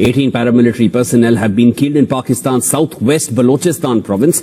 18 paramilitary personnel have been killed in Pakistan's southwest Balochistan province.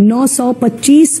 925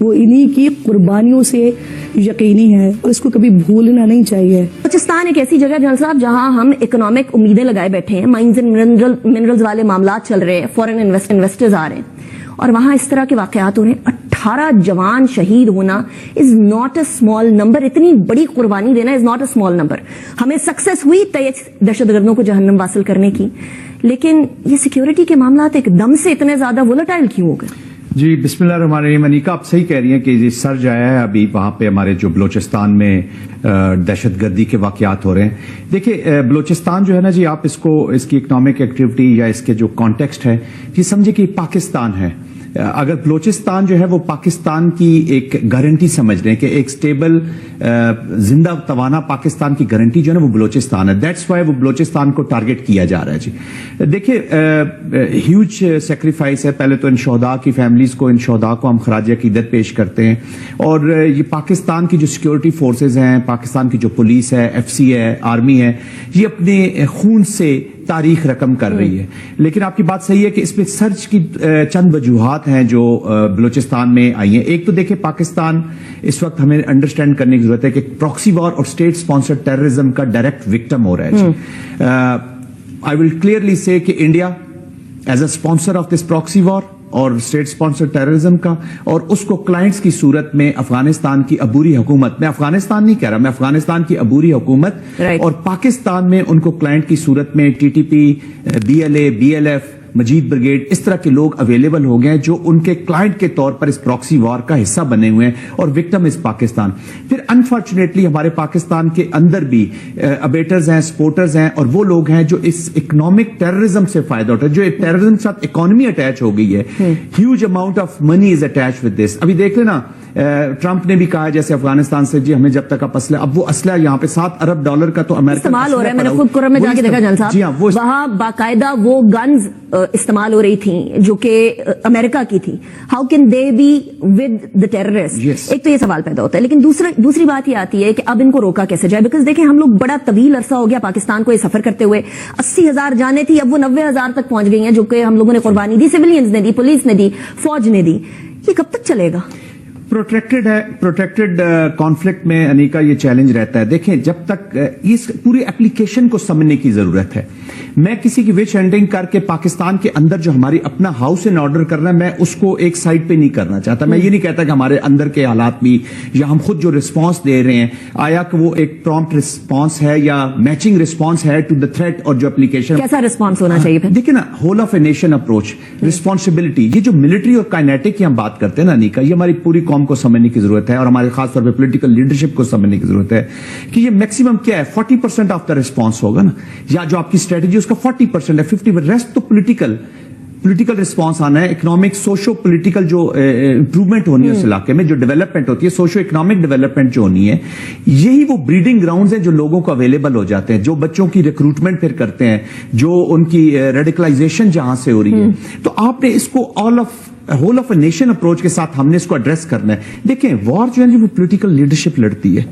وہ انہی کی قربانیوں سے یقینی ہے اور اس کو کبھی بھولنا نہیں چاہیے. بلوچستان ایک ایسی جگہ جنرل صاحب جہاں ہم اکنامک امیدیں لگائے بیٹھے ہیں, مائنز اینڈ منرلز والے معاملات چل رہے ہیں, فورن انویسٹرز آ رہے ہیں, اور وہاں اس طرح کے واقعات ہو رہے ہیں. 18 جوان شہید ہونا is not a small number. اتنی بڑی قربانی دینا is not a small number. ہمیں سکسیس ہوئی دہشت گردوں کو جہنم واصل کرنے کی, لیکن یہ سیکیورٹی کے معاملات ایک دم سے اتنے زیادہ وولٹائل کیوں ہو گئے؟ جی بسم اللہ الرحمن الرحیم. انیکا آپ صحیح کہہ رہی ہیں کہ یہ سرج آیا ہے ابھی وہاں پہ ہمارے جو بلوچستان میں دہشت گردی کے واقعات ہو رہے ہیں. دیکھیں بلوچستان جو ہے نا جی, آپ اس کو اس کی اکنامک ایکٹیویٹی یا اس کے جو کانٹیکسٹ ہے یہ سمجھے کہ پاکستان ہے. اگر بلوچستان جو ہے وہ پاکستان کی ایک گارنٹی سمجھ رہے ہیں کہ ایک سٹیبل زندہ توانا پاکستان کی گارنٹی جو ہے نا وہ بلوچستان ہے. دیٹس وائی وہ بلوچستان کو ٹارگٹ کیا جا رہا ہے جی. دیکھیں ہیوج سیکریفائس ہے. پہلے تو ان شہداء کی فیملیز کو, ان شہداء کو ہم خراج عقیدت پیش کرتے ہیں, اور یہ پاکستان کی جو سیکیورٹی فورسز ہیں, پاکستان کی جو پولیس ہے, ایف سی ہے, آرمی ہے, یہ اپنے خون سے تاریخ رقم کر رہی ہے. لیکن آپ کی بات صحیح ہے کہ اس میں سرچ کی چند وجوہات ہیں جو بلوچستان میں آئی ہیں. ایک تو دیکھیں پاکستان اس وقت ہمیں انڈرسٹینڈ کرنے کی ضرورت ہے کہ پراکسی وار اور اسٹیٹ اسپانسرڈ ٹیررزم کا ڈائریکٹ وکٹم ہو رہا ہے. آئی ول کلیئرلی سے کہ India as a sponsor of this proxy war اور اسٹیٹ اسپانسرڈ ٹیررزم کا, اور اس کو کلائنٹس کی صورت میں افغانستان کی عبوری حکومت, میں افغانستان نہیں کہہ رہا, میں افغانستان کی عبوری حکومت اور پاکستان میں ان کو کلائنٹ کی صورت میں T T P, B L A, B L F, Majeed brigade, اس طرح کے لوگ اویلیبل ہو گئے ہیں جو ان کے کلائنٹ کے طور پر اس پراکسی وار کا حصہ بنے ہوئے ہیں, اور وکٹم اس پاکستان. پھر انفارچونیٹلی ہمارے پاکستان کے اندر بھی ابیٹرز ہیں, سپورٹرز ہیں, اور وہ لوگ ہیں جو اس اکنامک ٹیررزم سے فائدہ اٹھا, جو ٹیررزم کے ساتھ اکانومی اٹیچ ہو گئی ہے. Huge amount of money is attach with this. ابھی دیکھ لینا ٹرمپ نے بھی کہا جیسے افغانستان سے جی ہمیں جب تک آپ اسلحہ, اب وہ اسلحہ یہاں پہ $7 ارب کا تو امریکہ استعمال ہو رہا ہے. میں نے خود کرم میں جا کے دیکھا جان صاحب, وہاں باقاعدہ وہ گنز استعمال ہو رہی تھیں جو کہ امریکہ کی تھی. How can they be with the terrorist? ایک تو یہ سوال پیدا ہوتا ہے. لیکن دوسری بات یہ آتی ہے کہ اب ان کو روکا کیسے جائے؟ بیکاز دیکھیں ہم لوگ بڑا طویل عرصہ ہو گیا پاکستان کو یہ سفر کرتے ہوئے. 80,000 جانیں تھی, اب وہ 90,000 تک پہنچ گئی ہیں, جو کہ ہم لوگوں نے قربانی دی, سویلینز نے دی, پولیس نے دی, فوج نے دی. یہ کب تک چلے گا؟ پروٹیکٹڈ کانفلکٹ میں انیکا یہ چیلنج رہتا ہے. دیکھیں جب تک اس پوری اپلیکیشن کو سمجھنے کی ضرورت ہے. میں کسی کی وچ ہنٹنگ کر کے پاکستان کے اندر جو ہماری اپنا ہاؤس اینڈ آرڈر کر رہا ہے, میں اس کو ایک سائڈ پہ نہیں کرنا چاہتا. میں یہ نہیں کہتا کہ ہمارے اندر کے حالات بھی یا ہم خود جو رسپانس دے رہے ہیں آیا کہ وہ ایک پرومپٹ رسپانس ہے یا میچنگ رسپانس ہے ٹو دا تھریٹ, اور جو اپلیکیشن کیسا رسپانس ہونا چاہیے. دیکھیں نا, whole of a nation approach, responsibility. یہ جو ملٹری اور کائنیٹک کی ہم بات کرتے ہیں نا انیکا, یہ ہماری پوری قوم کو سمجھنے کی ضرورت ہے, اور ہمارے خاص طور پہ پولیٹیکل لیڈرشپ کو سمجھنے کی ضرورت ہے کہ یہ میکسیمم کیا ہے, 40% آف دا رسپانس ہوگا نا, یا جو آپ کی اسٹریٹجی اس کا 40% ہے, 50% ریسٹ تو پولیٹیکل رسپانس آنا ہے. اکنامک سوشو پولیٹیکل جو امپروومنٹ ہونی ہے اس علاقے میں, جو ڈیولپمنٹ ہوتی ہے, سوشو اکنامک ڈیولپمنٹ جو ہونی ہے, یہی وہ بریڈنگ گراؤنڈز ہیں جو لوگوں کو اویلیبل ہو جاتے ہیں, جو بچوں کی ریکروٹمنٹ پھر کرتے ہیں, جو ان کی ریڈیکلائزیشن جہاں سے ہو رہی ہے. تو آپ نے اس کو whole of a nation approach کے ساتھ ہم نے اس کو ایڈریس کرنا ہے. دیکھیں وار جو ہے وہ پولیٹیکل لیڈرشپ لڑتی ہے.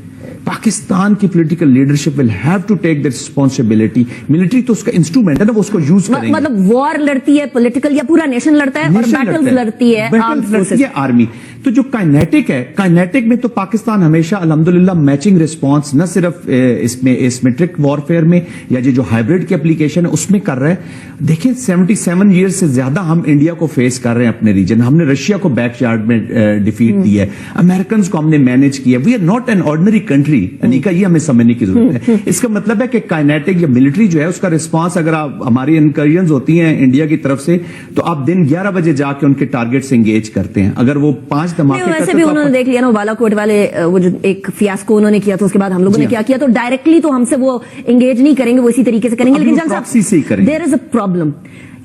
پاکستان کی political leadership will have to take that responsibility. Military تو اس کا انسٹرومنٹ ہے نا, وہ اس کو یوز کریں گے. مطلب وار لڑتی ہے پولیٹیکل, یا پورا نیشن لڑتا ہے, اور بیٹلز لڑتی ہے آرمی. تو جو کائنیٹک ہے, کائنیٹک میں تو پاکستان ہمیشہ الحمدللہ میچنگ رسپانس نہ صرف اس میٹرک وارفیئر میں یا جو ہائبرڈ کی اپلیکیشن ہے اس میں کر رہے ہیں. دیکھیں 77 ایئر سے زیادہ ہم انڈیا کو فیس کر رہے ہیں اپنے ریجن. ہم نے رشیا کو بیک یارڈ میں ڈیفیٹ دی ہے, امریکنز کو ہم نے مینج کیا. We are not an ordinary country انیکا, یہ ہمیں سمجھنے کی ضرورت ہے. اس کا مطلب ہے کہ کائنیٹک یا ملٹری جو ہے اس کا رسپانس, اگر آپ ہماری انکریشنز ہوتی ہیں انڈیا کی طرف سے, تو آپ دن 11 بجے جا کے ان کے ٹارگٹ سے انگیج کرتے ہیں. اگر وہ 5 دھماکے ویسے بھی انہوں نے دیکھ لیا نا بالا کوٹ والے, وہ جو ایک فیاسکو انہوں نے کیا تو اس کے بعد ہم لوگوں نے کیا, تو ڈائریکٹلی تو ہم سے وہ انگیج نہیں کریں گے, وہ اسی طریقے سے کریں گے. لیکن پراکسی سے ہی کریں گے. دیر از اے پرابلم.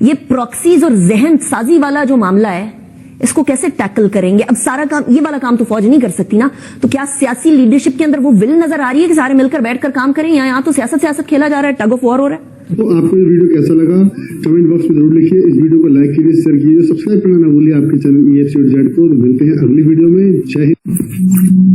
یہ پراکسیز اور ذہن سازی والا جو معاملہ ہے, اس کو کیسے ٹیکل کریں گے؟ اب سارا کام, یہ والا کام تو فوج نہیں کر سکتی نا. تو کیا سیاسی لیڈرشپ کے اندر وہ ول نظر آ رہی ہے کہ سارے مل کر بیٹھ کر کام کریں, یا یہاں تو سیاست کھیلا جا رہا ہے, ٹگ آف وار ہو رہا ہے؟ تو آپ کو یہ ویڈیو کیسا لگا کمنٹ باکس میں ضرور لکھیے. اس ویڈیو کو لائک کیجیے, شیئر کیجیے, سبسکرائب کرنا نہ بھولیے آپ کے چینل EFC ڈیٹ کو. ملتے ہیں اگلی ویڈیو میں. جے ہند.